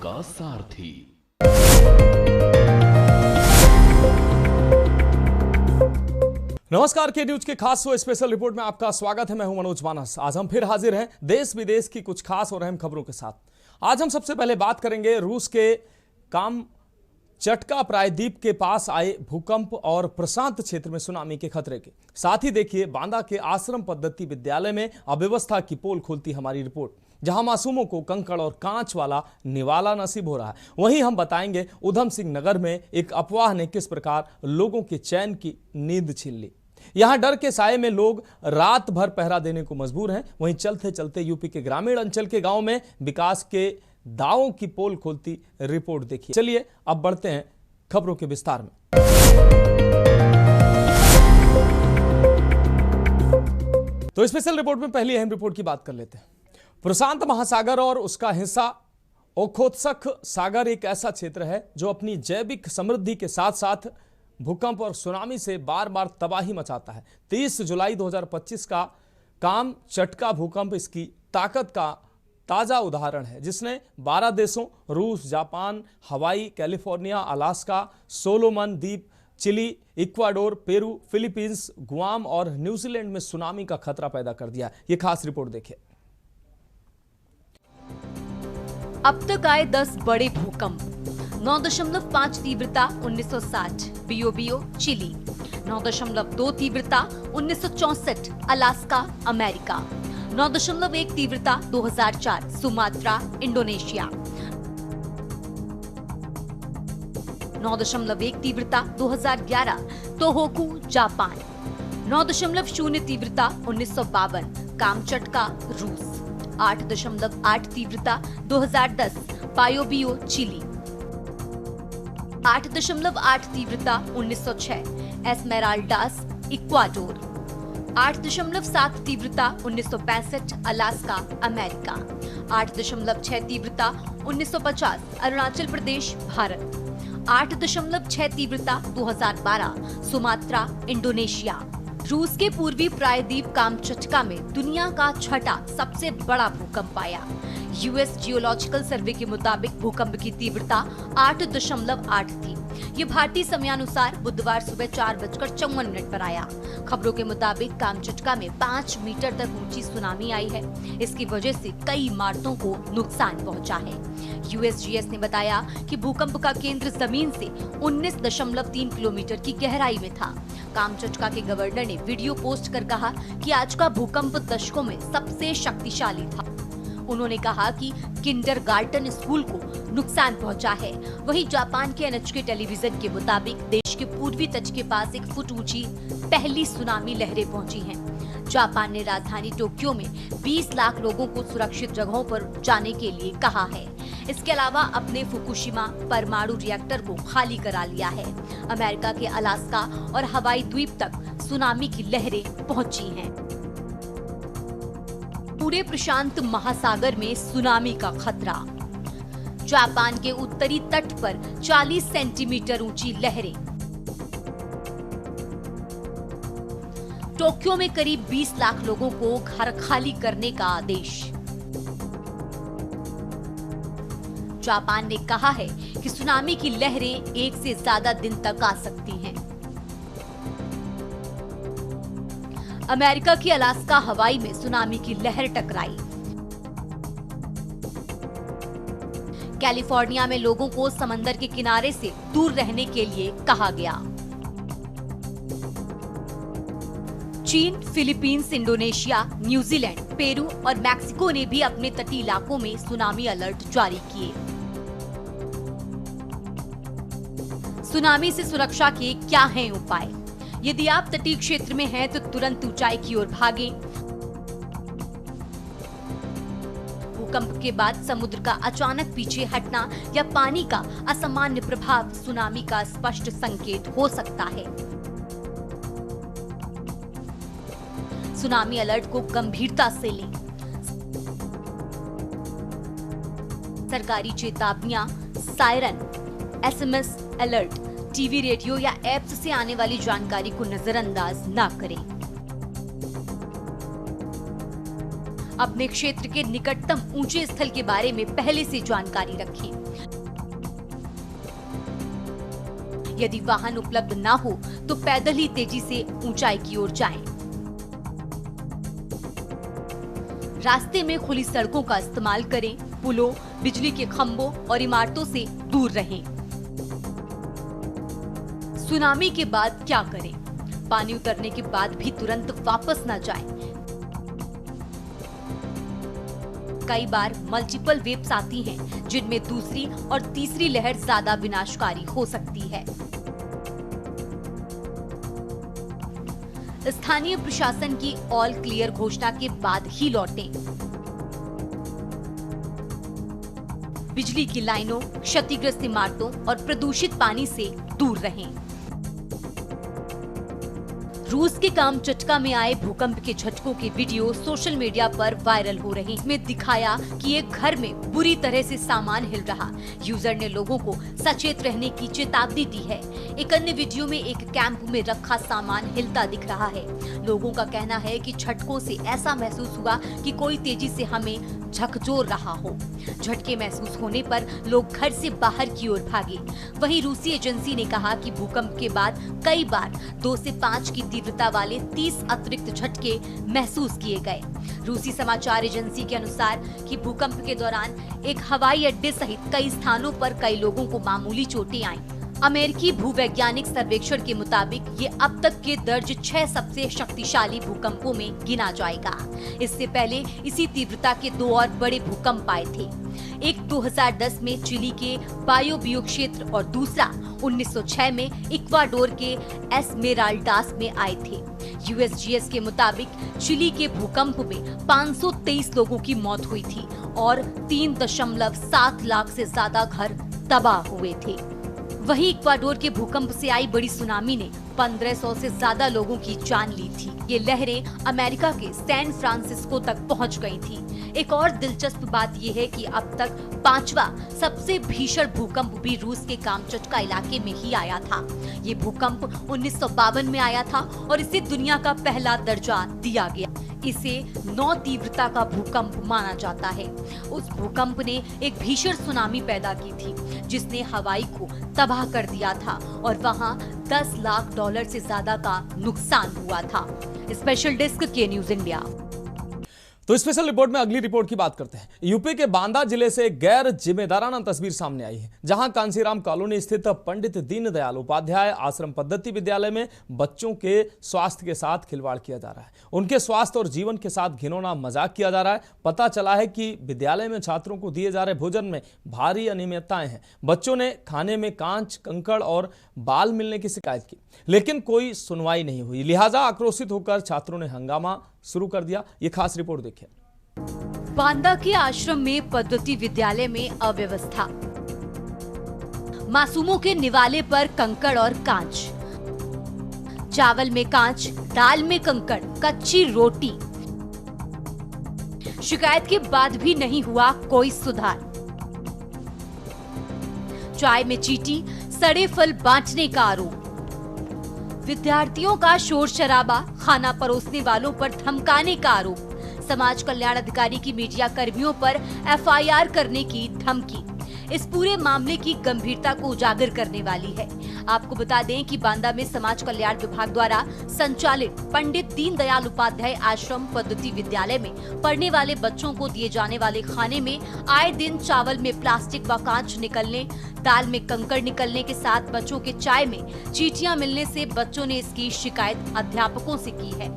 का सारथी। नमस्कार, के न्यूज के खास शो स्पेशल रिपोर्ट में आपका स्वागत है। मैं हूं मनोज मानस। आज हम फिर हाजिर हैं देश विदेश की कुछ खास और अहम खबरों के साथ। आज हम सबसे पहले बात करेंगे रूस के कामचटका प्रायद्वीप के पास आए भूकंप और प्रशांत क्षेत्र में सुनामी के खतरे के। साथ ही देखिए बांदा के आश्रम पद्धति विद्यालय में अव्यवस्था की पोल खोलती हमारी रिपोर्ट, जहां मासूमों को कंकड़ और कांच वाला निवाला नसीब हो रहा है। वहीं हम बताएंगे उधम सिंह नगर में एक अफवाह ने किस प्रकार लोगों के चैन की नींद छीन ली। यहां डर के साए में लोग रात भर पहरा देने को मजबूर हैं। वहीं चलते चलते यूपी के ग्रामीण अंचल के गांव में विकास के दावों की पोल खोलती रिपोर्ट देखिए। चलिए अब बढ़ते हैं खबरों के विस्तार में। तो स्पेशल रिपोर्ट में पहली अहम रिपोर्ट की बात कर लेते हैं। प्रशांत महासागर और उसका हिस्सा ओखोत्स्क सागर एक ऐसा क्षेत्र है जो अपनी जैविक समृद्धि के साथ साथ भूकंप और सुनामी से बार बार तबाही मचाता है। 30 जुलाई 2025 का कामचटका भूकंप इसकी ताकत का ताजा उदाहरण है, जिसने 12 देशों रूस, Japan, Hawaii, California, Alaska, Solomon द्वीप, Chile, Ecuador, Peru, Philippines, Guam और न्यूजीलैंड में सुनामी का खतरा पैदा कर दिया। यह खास रिपोर्ट देखिए। अब तक आए 10 बड़े भूकंप। 9.5 तीव्रता 1960 बियो चिली, 9.2 तीव्रता 1964 अलास्का अमेरिका, 9.1 तीव्रता 2004 सुमात्रा इंडोनेशिया, 9.1 तीव्रता 2011 तोहोकू जापान, 9.0 तीव्रता 1952 कामचटका रूस, 8.8 तीव्रता 2010 बायोबियो चिली, 8.8 तीव्रता 1906 एस्मेराल्डास इक्वाडोर, 8.7 तीव्रता 1965 अलास्का अमेरिका, 8.6 तीव्रता 1950 अरुणाचल प्रदेश भारत, 8.6 तीव्रता 2012 सुमात्रा इंडोनेशिया। रूस के पूर्वी प्रायद्वीप कामचटका में दुनिया का छठा सबसे बड़ा भूकंप आया। यूएस जियोलॉजिकल सर्वे के मुताबिक भूकंप की तीव्रता 8.8 थी। ये भारतीय समयानुसार बुधवार सुबह 4:54 पर आया। खबरों के मुताबिक कामचटका में 5 मीटर तक ऊंची सुनामी आई है। इसकी वजह से कई इमारतों को नुकसान पहुंचा है। यूएसजीएस ने बताया कि भूकंप का केंद्र जमीन से 19.3 किलोमीटर की गहराई में था। कामचटका के गवर्नर ने वीडियो पोस्ट कर कहा कि आज का भूकंप दशकों में सबसे शक्तिशाली था। उन्होंने कहा कि किंडरगार्टन स्कूल को नुकसान पहुंचा है। वहीं जापान के एनएचके टेलीविजन के मुताबिक देश के पूर्वी तट के पास 1 फुट ऊंची पहली सुनामी लहरें पहुंची हैं। जापान ने राजधानी टोक्यो में 20 लाख लोगों को सुरक्षित जगहों पर जाने के लिए कहा है। इसके अलावा अपने फुकुशिमा परमाणु रिएक्टर को खाली करा लिया है। अमेरिका के अलास्का और हवाई द्वीप तक सुनामी की लहरें पहुंची हैं। पूरे प्रशांत महासागर में सुनामी का खतरा। जापान के उत्तरी तट पर 40 सेंटीमीटर ऊंची लहरें। टोक्यो में करीब 20 लाख लोगों को घर खाली करने का आदेश। जापान ने कहा है कि सुनामी की लहरें 1 से ज्यादा दिन तक आ सकती हैं। अमेरिका की अलास्का हवाई में सुनामी की लहर टकराई। कैलिफोर्निया में लोगों को समंदर के किनारे से दूर रहने के लिए कहा गया। चीन, फिलीपींस, इंडोनेशिया, न्यूजीलैंड, पेरू और मैक्सिको ने भी अपने तटीय इलाकों में सुनामी अलर्ट जारी किए। सुनामी से सुरक्षा के क्या हैं उपाय? यदि आप तटीय क्षेत्र में हैं तो तुरंत ऊंचाई की ओर भागें। भूकंप के बाद समुद्र का अचानक पीछे हटना या पानी का असामान्य प्रभाव सुनामी का स्पष्ट संकेत हो सकता है। सुनामी अलर्ट को गंभीरता से लें। सरकारी चेतावनियां, siren, SMS alert, TV, radio या ऐप्स से आने वाली जानकारी को नजरअंदाज न करें। अपने क्षेत्र के निकटतम ऊंचे स्थल के बारे में पहले से जानकारी रखें। यदि वाहन उपलब्ध ना हो तो पैदल ही तेजी से ऊंचाई की ओर जाएं। रास्ते में खुली सड़कों का इस्तेमाल करें, पुलों, बिजली के खंभों और इमारतों से दूर रहें। सुनामी के बाद क्या करें? पानी उतरने के बाद भी तुरंत वापस न जाएं। कई बार मल्टीपल वेव्स आती हैं, जिनमें दूसरी और तीसरी लहर ज्यादा विनाशकारी हो सकती है। स्थानीय प्रशासन की ऑल क्लियर घोषणा के बाद ही लौटें। बिजली की लाइनों, क्षतिग्रस्त इमारतों और प्रदूषित पानी से दूर रहें। रूस के कामचटका में आए भूकंप के झटकों के वीडियो सोशल मीडिया पर वायरल हो रहे हैं। इसमें दिखाया कि एक घर में बुरी तरह से सामान हिल रहा। यूजर ने लोगों को सचेत रहने की चेतावनी दी है। एक अन्य वीडियो में एक कैंप में रखा सामान हिलता दिख रहा है। लोगों का कहना है कि झटकों से ऐसा महसूस हुआ कि कोई तेजी से हमें झकझोर रहा हो। झटके महसूस होने पर लोग घर से बाहर की ओर भागे। वहीं रूसी एजेंसी ने कहा कि भूकंप के बाद कई बार 2 से 5 की तीव्रता वाले 30 अतिरिक्त झटके महसूस किए गए। रूसी समाचार एजेंसी के अनुसार कि भूकंप के दौरान एक हवाई अड्डे सहित कई स्थानों पर कई लोगों को मामूली चोटें आईं। अमेरिकी भूवैज्ञानिक सर्वेक्षण के मुताबिक ये अब तक के दर्ज 6 सबसे शक्तिशाली भूकंपों में गिना जाएगा। इससे पहले इसी तीव्रता के 2 और बड़े भूकंप आए थे। एक 2010 में चिली के बायोबियो क्षेत्र और दूसरा 1906 में इक्वाडोर के एस्मेराल्डास में आए थे। यूएसजीएस के मुताबिक चिली के भूकंप में 523 लोगों की मौत हुई थी और 3.7 लाख से ज्यादा घर तबाह हुए थे। वहीं इक्वाडोर के भूकंप से आई बड़ी सुनामी ने 1500 से ज्यादा लोगों की जान ली थी। ये लहरें अमेरिका के सैन फ्रांसिस्को तक पहुंच गई थी। एक और दिलचस्प बात यह है कि अब तक 5वां सबसे भीषण भूकंप भी रूस के कामचटका इलाके में ही आया था। ये भूकंप 1952 में आया था और इसे दुनिया का पहला दर्जा दिया गया। इसे 9 तीव्रता का भूकंप माना जाता है। उस भूकंप ने एक भीषण सुनामी पैदा की थी, जिसने हवाई को तबाह कर दिया था और वहां $10 लाख से ज्यादा का नुकसान हुआ था। स्पेशल डेस्क के न्यूज इंडिया। तो स्पेशल रिपोर्ट में अगली रिपोर्ट की बात करते हैं। यूपी के बांदा जिले से गैर जिम्मेदाराना तस्वीर सामने आई है, जहां कांसीराम कॉलोनी स्थित पंडित दीनदयाल उपाध्याय आश्रम पद्धति विद्यालय में बच्चों के स्वास्थ्य के साथ खिलवाड़ किया जा रहा है। उनके स्वास्थ्य और जीवन के साथ घिनौना मजाक किया जा रहा है। पता चला है कि विद्यालय में छात्रों को दिए जा रहे भोजन में भारी अनियमितताएं हैं। बच्चों ने खाने में कांच, कंकड़ और बाल मिलने की शिकायत की, लेकिन कोई सुनवाई नहीं हुई। लिहाजा आक्रोशित होकर छात्रों ने हंगामा शुरू कर दिया। ये खास रिपोर्ट देखिए। बांदा के आश्रम में पद्धति विद्यालय में अव्यवस्था, मासूमों के निवाले पर कंकड़ और कांच, चावल में कांच, दाल में कंकड़, कच्ची रोटी। शिकायत के बाद भी नहीं हुआ कोई सुधार। चाय में चींटी, सड़े फल बांटने का आरोप। विद्यार्थियों का शोर शराबा, खाना परोसने वालों पर धमकाने का आरोप। समाज कल्याण अधिकारी की मीडिया कर्मियों पर एफआईआर करने की धमकी। इस पूरे मामले की गंभीरता को उजागर करने वाली है। आपको बता दें कि बांदा में समाज कल्याण विभाग द्वारा संचालित पंडित दीनदयाल उपाध्याय आश्रम पद्धति विद्यालय में पढ़ने वाले बच्चों को दिए जाने वाले खाने में आए दिन चावल में प्लास्टिक व कांच निकलने, दाल में कंकड़ निकलने के साथ बच्चों के चाय में चींटियां मिलने से बच्चों ने इसकी शिकायत अध्यापकों से की है।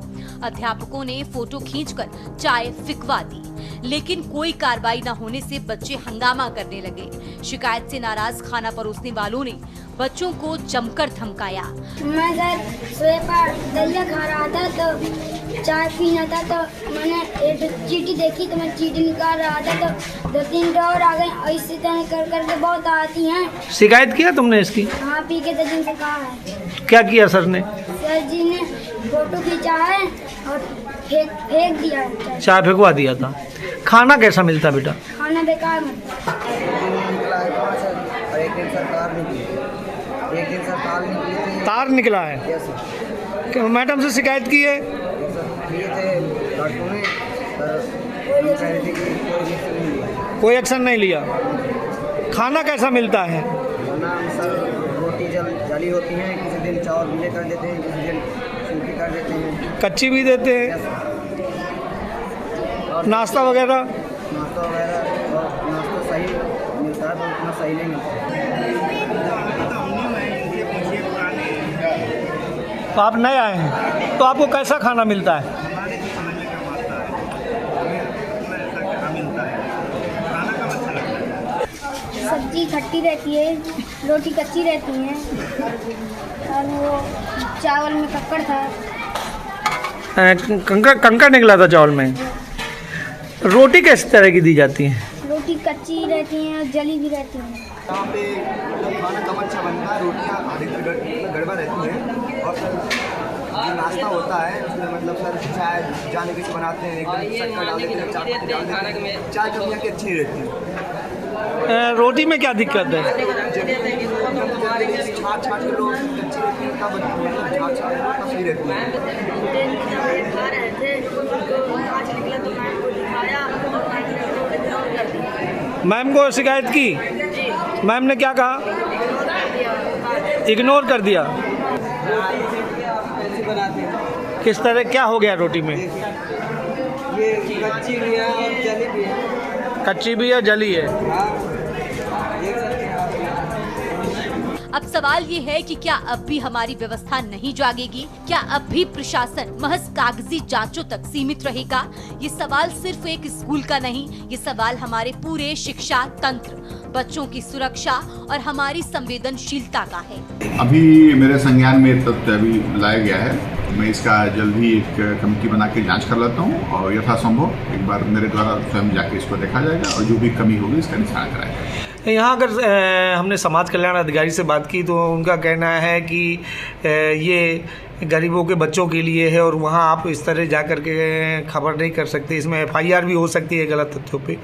अध्यापकों ने फोटो खींचकर चाय फिकवा दी, लेकिन कोई कार्रवाई न होने से बच्चे हंगामा करने लगे। शिकायत से नाराज खाना परोसने वालों ने बच्चों को जमकर धमकाया। मैं सर सुबह पर दलिया खा रहा था तो चाय पीना था, तो मैंने एक चींटी देखी तो मैं चींटी निकाल रहा था तो 2-3 और आ गए। ऐसे तरह कर करके बहुत आती हैं। शिकायत किया तुमने इसकी? हाँ, पी के तो जिनसे कहा है। क्या किया सर ने? सर जी ने फोटो खींचा है और फेंक दिया है। चाय फेंकवा दिया था। खाना कैसा मिलता बेटा? खाना बेकार मिलता। एक दिन सरकार निकली, एक दिन सरकार निकली थी। तार निकला है? यस। मैडम से शिकायत की है? किए थे लड़कों ने, पर कह रहे थे कि कोई एक्शन नहीं लिया। कोई एक्शन नहीं लिया। खाना कैसा मिलता है? वरना सर रोटी जली होती हैं, किसी दिन चावल गीले कर देते हैं, किसी दिन सूखी कर देते हैं। कच्ची भी देते हैं, नाश्ता वगैरह? नाश्ता वगैरह और नाश्ता सही मिलता है, तो उतना सही नहीं मिलता। तो आप नए आए हैं, तो आपको कैसा खाना मिलता है? सब्जी खट्टी रहती है, रोटी कच्ची रहती है, और वो चावल में कक्कड़ था। कंकड़ निकला था चावल में। रोटी किस तरह की दी जाती है? रोटी कच्ची रहती है और जली भी रहती है। यहाँ पे खाना कम अच्छा बनता है, रोटियाँ अधिकतर गड़बड़ रहती हैं, और सर जो नाश्ता होता है उसमें मतलब सर चाय जाने के बनाते हैं, एकदम शक्कर डाल देते हैं, चाय डाल देते हैं, चाय जो यहाँ की अच्छी रहती है। रोटी में क्या दिक्कत है? छाट छाट के लोग कच्ची रहती है, तब मतलब छाट छाट तब सही रहती है। खा रहे थे तो कांच निकला तो मैम को दिखाया और मैम ने इग्नोर कर दिया। मैम को शिकायत की? मैम ने क्या कहा? इग्नोर कर दिया। ऐसे बनाते हैं, किस तरह क्या हो गया रोटी में? ये कच्ची भी है और जली भी है। कच्ची भी है, जली है। हाँ, देख सकते हैं आप। अब सवाल ये है कि क्या अब भी हमारी व्यवस्था नहीं जागेगी? क्या अब भी प्रशासन महज कागजी जांचों तक सीमित रहेगा? ये सवाल सिर्फ एक स्कूल का नहीं, ये सवाल हमारे पूरे शिक्षा तंत्र, बच्चों की सुरक्षा और हमारी संवेदनशीलता का है। अभी मेरे संज्ञान में तथ्य अभी लाया गया है। मैं इसका जल्द ही एक कमेटी बना के जांच कर लेता हूँ, और यथासंभव एक बार मेरे द्वारा स्वयं जाके इसको देखा जाएगा, और जो भी कमी होगी इसका निशान कराया जाएगा। यहाँ अगर हमने समाज कल्याण अधिकारी से बात की तो उनका कहना है कि ये गरीबों के बच्चों के लिए है, और वहाँ आप इस तरह जा कर के खबर नहीं कर सकते, इसमें FIR भी हो सकती है गलत तथ्यों पे।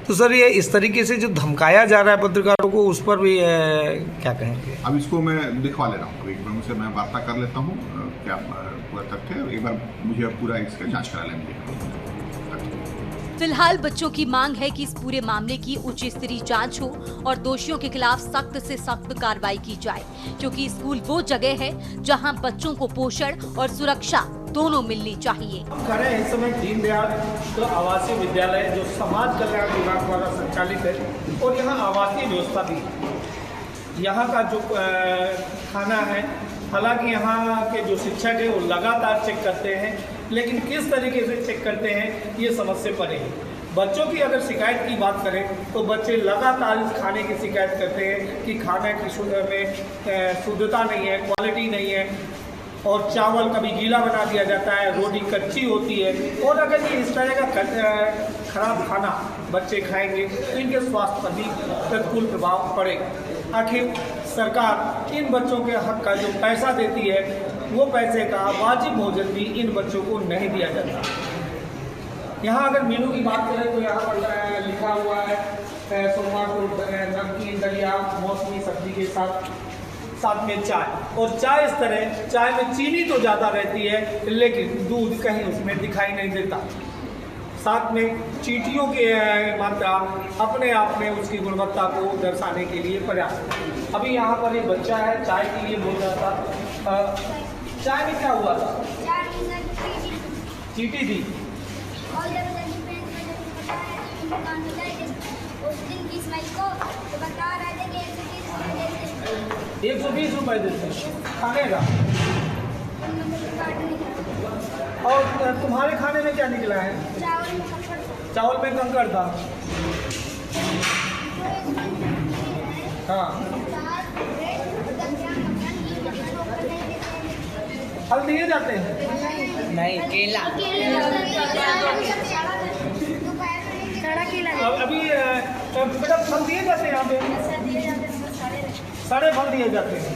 तो सर ये इस तरीके से जो धमकाया जा रहा है पत्रकारों को, उस पर भी क्या कहेंगे? अब इसको मैं दिखवा ले रहा हूँ, एक बार उनसे मैं वार्ता कर लेता हूँ क्या पूरा तथ्य है, एक बार मुझे पूरा इसका जाँच करा लेंगे। फिलहाल बच्चों की मांग है कि इस पूरे मामले की उच्च स्तरीय जांच हो और दोषियों के खिलाफ सख्त से सख्त कार्रवाई की जाए, क्योंकि स्कूल वो जगह है जहां बच्चों को पोषण और सुरक्षा दोनों मिलनी चाहिए। खड़े हैं इस समय दीनदयाल तो आवासीय विद्यालय जो समाज कल्याण विभाग द्वारा संचालित है, और यहाँ आवासीय व्यवस्था भी है। यहाँ का जो खाना है, हालांकि यहाँ के जो शिक्षक है वो लगातार चेक करते हैं, लेकिन किस तरीके से चेक करते हैं ये समझ से परे है। बच्चों की अगर शिकायत की बात करें तो बच्चे लगातार इस खाने की शिकायत करते हैं कि खाने की शुद्धता नहीं है, क्वालिटी नहीं है, और चावल कभी गीला बना दिया जाता है, रोटी कच्ची होती है। और अगर ये इस तरह का खराब खाना बच्चे खाएंगे तो इनके स्वास्थ्य पर भी प्रतिकूल प्रभाव पड़ेगा। आखिर सरकार इन बच्चों के हक का जो पैसा देती है, वो पैसे का वाजिब भोजन भी इन बच्चों को नहीं दिया जाता। यहाँ अगर मेनू की बात करें तो यहाँ पर लिखा हुआ है सोमवार को नमकीन, दलिया, मौसमी सब्जी के साथ में चाय, और चाय इस तरह, चाय में चीनी तो ज़्यादा रहती है लेकिन दूध कहीं उसमें दिखाई नहीं देता। साथ में चींटियों की मात्रा अपने आप में उसकी गुणवत्ता को दर्शाने के लिए पर्याप्त है। अभी यहाँ पर एक बच्चा है, चाय के लिए बोल रहा था, चाय में क्या हुआ था? चींटी थी। ₹120 देते खाने का। और तुम्हारे खाने में क्या निकला है? चावल में कंकड़ था। हाँ, फल दिए जाते हैं? नहीं, केला। अभी बेटा फल दिए जाते हैं यहाँ पे? सारे फल दिए जाते हैं।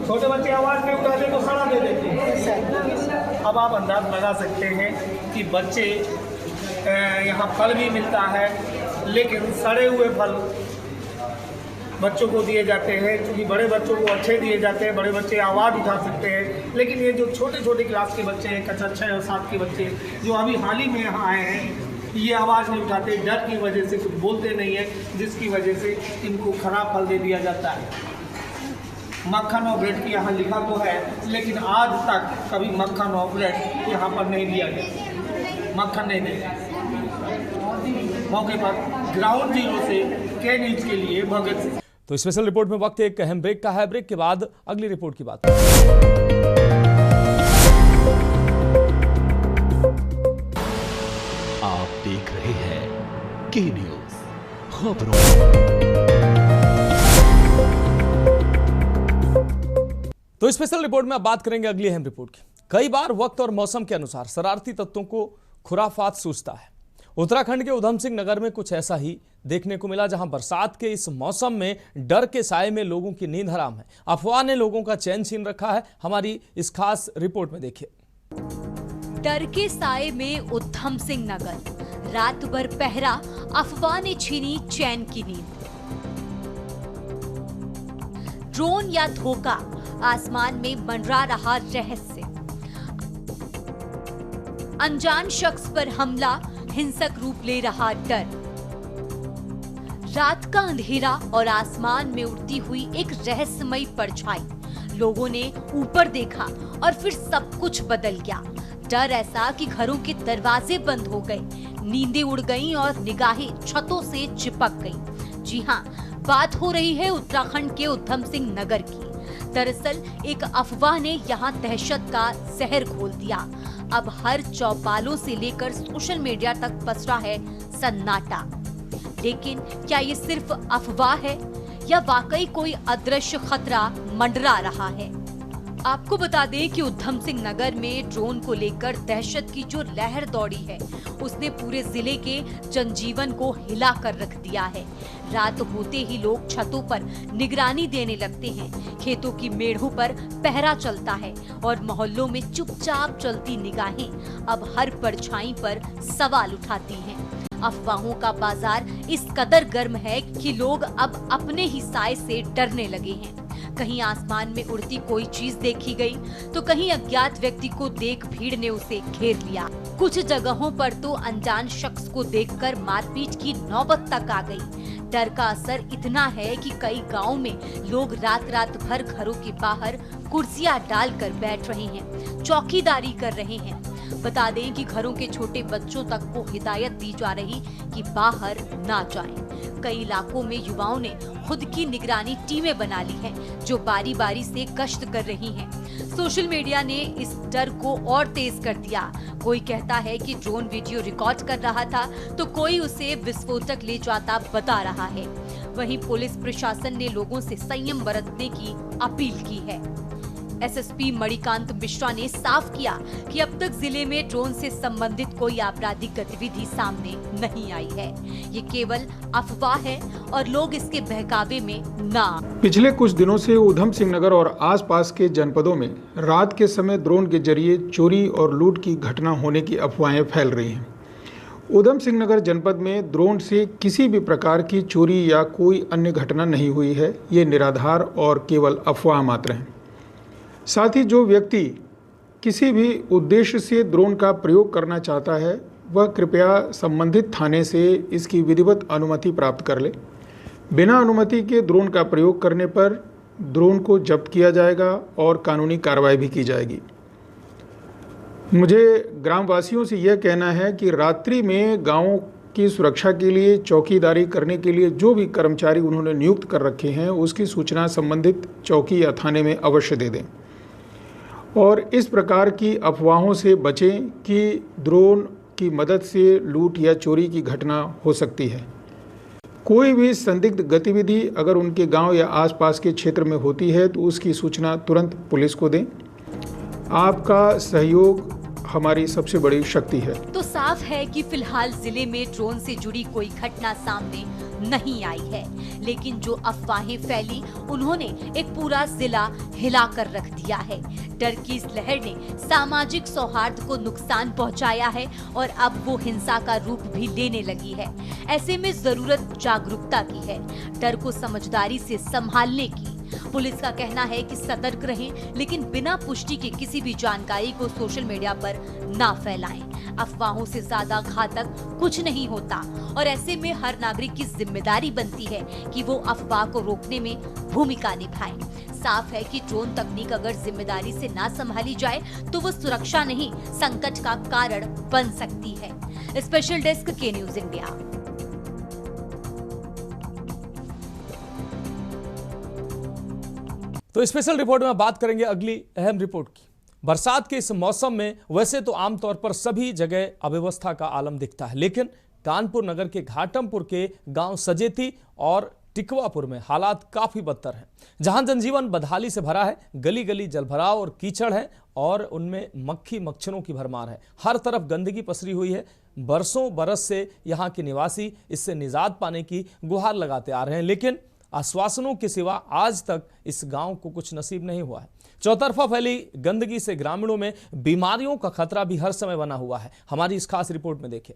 छोटे बच्चे आवाज़ नहीं उठाते तो सड़ा दे देते हैं। अब आप अंदाज लगा सकते हैं कि बच्चे यहाँ फल भी मिलता है, लेकिन सड़े हुए फल बच्चों को दिए जाते हैं, क्योंकि बड़े बच्चों को अच्छे दिए जाते हैं, बड़े बच्चे आवाज़ उठा सकते हैं। लेकिन ये जो छोटे छोटे क्लास के बच्चे हैं, कक्षा 6 और 7 के बच्चे जो अभी हाल ही में यहाँ आए हैं, ये आवाज़ नहीं उठाते, डर की वजह से कुछ बोलते नहीं है, जिसकी वजह से इनको खराब फल दे दिया जाता है। मक्खन और ब्रेड की यहाँ लिखा तो है, लेकिन आज तक कभी मक्खन और ब्रेड यहाँ पर नहीं दिया गया, मक्खन नहीं दिया। मौके पर ग्राउंड जीरो से के न्यूज़ के लिए भगत सिंह। तो स्पेशल रिपोर्ट में वक्त एक अहम ब्रेक का है। ब्रेक के बाद अगली रिपोर्ट की बात। आप देख रहे हैं के न्यूज़ खबरों। तो स्पेशल रिपोर्ट में अब बात करेंगे अगली अहम रिपोर्ट की। कई बार वक्त और मौसम के अनुसार शरारती तत्वों को खुराफात सूझता है। उत्तराखंड के उधम सिंह नगर में कुछ ऐसा ही देखने को मिला, जहां बरसात के इस मौसम में डर के साए में लोगों की नींद हराम है। अफवाह ने लोगों का चैन छीन रखा है। हमारी इस खास रिपोर्ट में देखिए। डर के साए में उधम सिंह नगर, रात भर पहरा, अफवाह ने छीनी चैन की नींद। ड्रोन या धोखा, आसमान में मंडरा रहा रहस्य। अनजान शख्स पर हमला, हिंसक रूप ले रहा डर। रात का अंधेरा और आसमान में उड़ती हुई एक रहस्यमयी परछाई। लोगों ने ऊपर देखा और फिर सब कुछ बदल गया। डर ऐसा कि घरों के दरवाजे बंद हो गए, नींदें उड़ गईं और निगाहें छतों से चिपक गईं। जी हाँ, बात हो रही है उत्तराखंड के उधम सिंह नगर की। दरअसल एक अफवाह ने यहाँ दहशत का जहर घोल दिया। अब हर चौपालों से लेकर सोशल मीडिया तक पसरा है सन्नाटा। लेकिन क्या ये सिर्फ अफवाह है या वाकई कोई अदृश्य खतरा मंडरा रहा है? आपको बता दें कि उधम सिंह नगर में ड्रोन को लेकर दहशत की जो लहर दौड़ी है, उसने पूरे जिले के जनजीवन को हिला कर रख दिया है। रात होते ही लोग छतों पर निगरानी देने लगते हैं, खेतों की मेढ़ों पर पहरा चलता है और मोहल्लों में चुपचाप चलती निगाहें अब हर परछाई पर सवाल उठाती हैं। अफवाहों का बाजार इस कदर गर्म है कि लोग अब अपने ही साए से डरने लगे हैं। कहीं आसमान में उड़ती कोई चीज देखी गई, तो कहीं अज्ञात व्यक्ति को देख भीड़ ने उसे घेर लिया। कुछ जगहों पर तो अनजान शख्स को देखकर मारपीट की नौबत तक आ गई। डर का असर इतना है कि कई गांवों में लोग रात रात भर घरों के बाहर कुर्सियां डालकर बैठ रहे हैं, चौकीदारी कर रहे हैं। बता दें कि घरों के छोटे बच्चों तक को हिदायत दी जा रही कि बाहर ना जाएं। कई इलाकों में युवाओं ने खुद की निगरानी टीमें बना ली हैं, जो बारी बारी से गश्त कर रही हैं। सोशल मीडिया ने इस डर को और तेज कर दिया। कोई कहता है कि ड्रोन वीडियो रिकॉर्ड कर रहा था, तो कोई उसे विस्फोटक ले जाता बता रहा है। वहीं पुलिस प्रशासन ने लोगों से संयम बरतने की अपील की है। एसएसपी मणिकांत मिश्रा ने साफ किया कि अब तक जिले में ड्रोन से संबंधित कोई आपराधिक गतिविधि सामने नहीं आई है। ये केवल अफवाह है और लोग इसके बहकावे में ना। पिछले कुछ दिनों से उधम सिंह नगर और आसपास के जनपदों में रात के समय ड्रोन के जरिए चोरी और लूट की घटना होने की अफवाहें फैल रही हैं। उधम सिंह नगर जनपद में ड्रोन से किसी भी प्रकार की चोरी या कोई अन्य घटना नहीं हुई है। ये निराधार और केवल अफवाह मात्र है। साथ ही जो व्यक्ति किसी भी उद्देश्य से ड्रोन का प्रयोग करना चाहता है, वह कृपया संबंधित थाने से इसकी विधिवत अनुमति प्राप्त कर ले। बिना अनुमति के ड्रोन का प्रयोग करने पर ड्रोन को जब्त किया जाएगा और कानूनी कार्रवाई भी की जाएगी। मुझे ग्रामवासियों से यह कहना है कि रात्रि में गांवों की सुरक्षा के लिए चौकीदारी करने के लिए जो भी कर्मचारी उन्होंने नियुक्त कर रखे हैं, उसकी सूचना संबंधित चौकी या थाने में अवश्य दे दें। और इस प्रकार की अफवाहों से बचें कि ड्रोन की मदद से लूट या चोरी की घटना हो सकती है। कोई भी संदिग्ध गतिविधि अगर उनके गांव या आसपास के क्षेत्र में होती है तो उसकी सूचना तुरंत पुलिस को दें। आपका सहयोग हमारी सबसे बड़ी शक्ति है। तो साफ है कि फिलहाल जिले में ड्रोन से जुड़ी कोई घटना सामने नहीं आई है, लेकिन जो अफवाहें फैली उन्होंने एक पूरा जिला हिलाकर रख दिया है। डर की इस लहर ने सामाजिक सौहार्द को नुकसान पहुंचाया है और अब वो हिंसा का रूप भी लेने लगी है। ऐसे में जरूरत जागरूकता की है, डर को समझदारी से संभालने की। पुलिस का कहना है कि सतर्क रहें, लेकिन बिना पुष्टि के किसी भी जानकारी को सोशल मीडिया पर ना फैलाएं। अफवाहों से ज्यादा घातक कुछ नहीं होता और ऐसे में हर नागरिक की जिम्मेदारी बनती है कि वो अफवाह को रोकने में भूमिका निभाए। साफ है कि ड्रोन तकनीक अगर जिम्मेदारी से ना संभाली जाए तो वो सुरक्षा नहीं, संकट का कारण बन सकती है। स्पेशल डेस्क के न्यूज इंडिया। तो स्पेशल रिपोर्ट में बात करेंगे अगली अहम रिपोर्ट की। बरसात के इस मौसम में वैसे तो आमतौर पर सभी जगह अव्यवस्था का आलम दिखता है, लेकिन कानपुर नगर के घाटमपुर के गांव सजेती और टिकवापुर में हालात काफी बदतर हैं। जहां जनजीवन बदहाली से भरा है, गली गली जलभराव और कीचड़ है और उनमें मक्खी मच्छरों की भरमार है। हर तरफ गंदगी पसरी हुई है। बरसों बरस से यहाँ के निवासी इससे निजात पाने की गुहार लगाते आ रहे हैं, लेकिन आश्वासनों के सिवा आज तक इस गांव को कुछ नसीब नहीं हुआ है। चौतरफा फैली गंदगी से ग्रामीणों में बीमारियों का खतरा भी हर समय बना हुआ है। हमारी इस खास रिपोर्ट में देखें।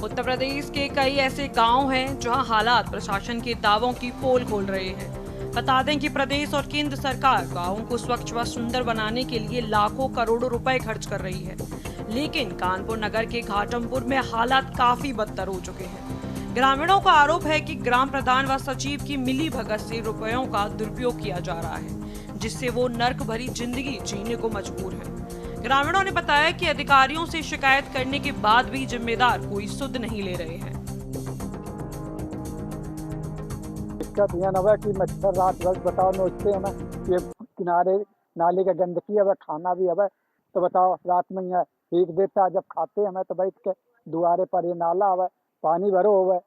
उत्तर प्रदेश के कई ऐसे गांव हैं जहां हालात प्रशासन के दावों की पोल खोल रहे हैं। बता दें कि प्रदेश और केंद्र सरकार गांवों को स्वच्छ व सुंदर बनाने के लिए लाखों करोड़ों रुपए खर्च कर रही है, लेकिन कानपुर नगर के घाटमपुर में हालात काफी बदतर हो चुके हैं। ग्रामीणों का आरोप है कि ग्राम प्रधान व सचिव की मिली भगत से रुपयों का दुरुपयोग किया जा रहा है, जिससे वो नर्क भरी जिंदगी जीने को मजबूर हैं। ग्रामीणों ने बताया कि अधिकारियों से शिकायत करने के बाद भी जिम्मेदार कोई सुध नहीं ले रहे हैं। दिक्कत यह न कि मच्छर रात भर बताओ नोचते हैं, ये किनारे नाले का गंदगी है, खाना भी है तो बताओ रात में यहाँ फेंक देता है। जब खाते हैं तो बैठ के दुआरे पर ये नाला है, पानी भरो हुआ है।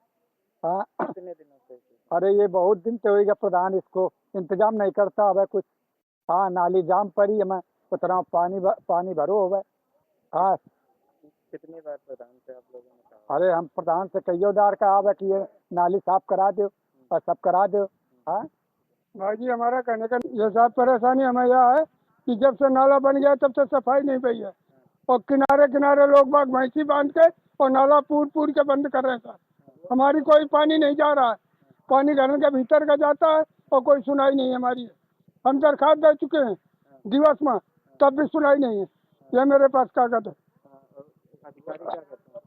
हाँ, कितने दिनों से? अरे ये बहुत दिन से होगा, प्रधान इसको इंतजाम नहीं करता है कुछ। हाँ, नाली जाम पड़ी है, मैं उतना पानी भरो हुआ है। हाँ, कितनी बार प्रधान से आप लोगों ने कहा? अरे हम प्रधान से कई बार कहा है कि ये नाली साफ करा दो और सब करा दो। हाँ भाई जी, हमारा कहने का ये साफ परेशानी हमें यह है कि जब से नाला बन गया तब से सफाई नहीं हुई है और किनारे किनारे लोग बाग भैंसी बांध के और नाला पूर के बंद कर रहे हैं। हमारी कोई पानी नहीं जा रहा है, पानी घर के भीतर का जाता है और कोई सुनाई नहीं है हमारी। हम दरखास्त दे चुके हैं दिवस में, तब भी सुनाई नहीं है। ये मेरे पास कागज है।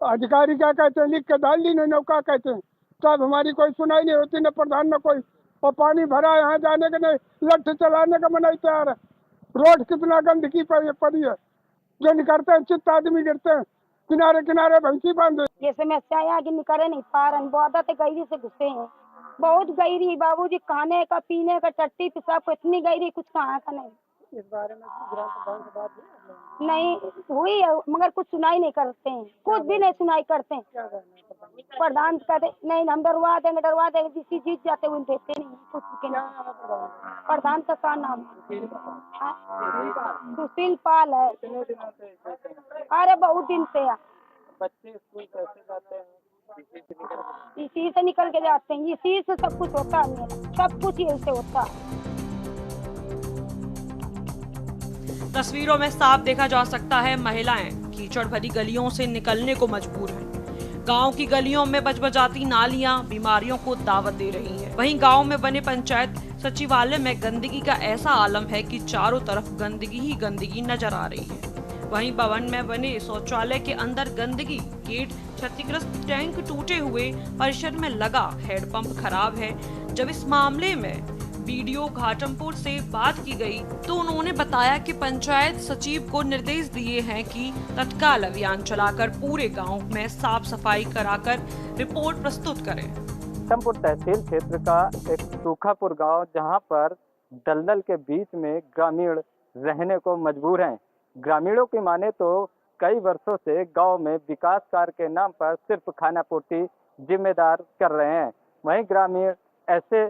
अधिकारी क्या कहते हैं, लिख के डाल दी नहीं, क्या कहते हैं, तब हमारी कोई सुनाई नहीं होती, न प्रधान न कोई। और पानी भरा है, यहाँ जाने के नहीं, लठ चलाने का मना तैयार है। रोड कितना गंदगी पड़ी है, जो निकलते हैं चित्त आदमी गिरते हैं, किनारे किनारे भैंसी बांधे। ये समस्या यहाँ की निकले नहीं पा रहे, बहुत गहरी से घुसे हैं, बहुत गहरी बाबूजी। खाने का पीने का टट्टी पेशाब इतनी गहरी, कुछ कहाँ का नहीं। इस बारे में ग्राम प्रधान से बात नहीं हुई है, मगर कुछ सुनाई नहीं करते हैं, कुछ भी नहीं सुनाई करते हैं। प्रधान कहते नहीं, हम डरवा देंगे जिसी जीत जाते हुए देते नहीं कुछ के नहीं। प्रधान का क्या नाम? सुशील पाल है। अरे बहुत दिन से। बच्चे स्कूल कैसे जाते हैं? इसी से निकल के जाते हैं, इसी से सब कुछ होता है मेरा, सब कुछ यही से होता है। तस्वीरों में साफ देखा जा सकता है महिलाएं कीचड़ भरी गलियों से निकलने को मजबूर हैं। गांव की गलियों में बजबजाती नालियां बीमारियों को दावत दे रही हैं। वहीं गांव में बने पंचायत सचिवालय में गंदगी का ऐसा आलम है कि चारों तरफ गंदगी ही गंदगी नजर आ रही है। वहीं भवन में बने शौचालय के अंदर गंदगी, गेट क्षतिग्रस्त, टैंक टूटे हुए, परिसर में लगा हैंडपंप खराब है। जब इस मामले में वीडियो घाटमपुर से बात की गई तो उन्होंने बताया कि पंचायत सचिव को निर्देश दिए हैं कि तत्काल अभियान चलाकर पूरे गांव में साफ सफाई कराकर रिपोर्ट प्रस्तुत करें। घाटमपुर तहसील क्षेत्र का एक सूखापुर गांव, जहां पर दलदल के बीच में ग्रामीण रहने को मजबूर हैं। ग्रामीणों की माने तो कई वर्षों से गांव में विकास कार्य के नाम पर सिर्फ खानापूर्ति जिम्मेदार कर रहे हैं। वहीं ग्रामीण ऐसे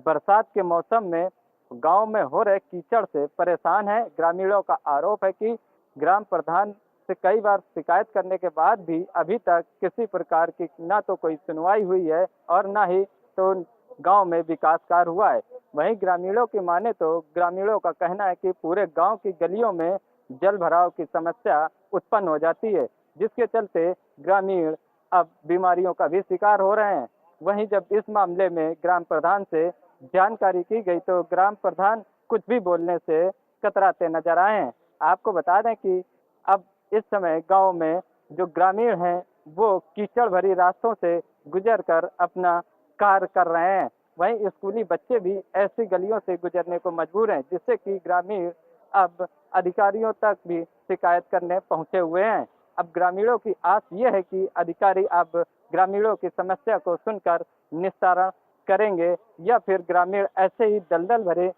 बरसात के मौसम में गांव में हो रहे कीचड़ से परेशान है। ग्रामीणों का आरोप है कि ग्राम प्रधान से कई बार शिकायत करने के बाद भी अभी तक किसी प्रकार की ना तो कोई सुनवाई हुई है और ना ही तो गांव में विकास कार्य हुआ है। वहीं ग्रामीणों की माने तो ग्रामीणों का कहना है कि पूरे गांव की गलियों में जल भराव की समस्या उत्पन्न हो जाती है, जिसके चलते ग्रामीण अब बीमारियों का भी शिकार हो रहे हैं। वहीं जब इस मामले में ग्राम प्रधान से जानकारी की गई तो ग्राम प्रधान कुछ भी बोलने से कतराते नजर आए हैं। आपको बता दें कि अब इस समय गांव में जो ग्रामीण हैं वो कीचड़ भरी रास्तों से गुजर कर अपना कार्य कर रहे हैं। वहीं स्कूली बच्चे भी ऐसी गलियों से गुजरने को मजबूर हैं, जिससे कि ग्रामीण अब अधिकारियों तक भी शिकायत करने पहुंचे हुए हैं। अब ग्रामीणों की आस ये है कि अधिकारी अब ग्रामीणों की समस्या को सुनकर निस्तारण करेंगे या फिर ग्रामीण ऐसे ही दलदल भरे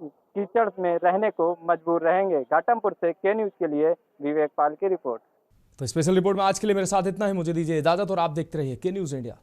कीचड़ में रहने को मजबूर रहेंगे। घाटमपुर से के न्यूज के लिए विवेक पाल की रिपोर्ट। तो स्पेशल रिपोर्ट में आज के लिए मेरे साथ इतना ही। मुझे दीजिए इजाजत और आप देखते रहिए के न्यूज इंडिया।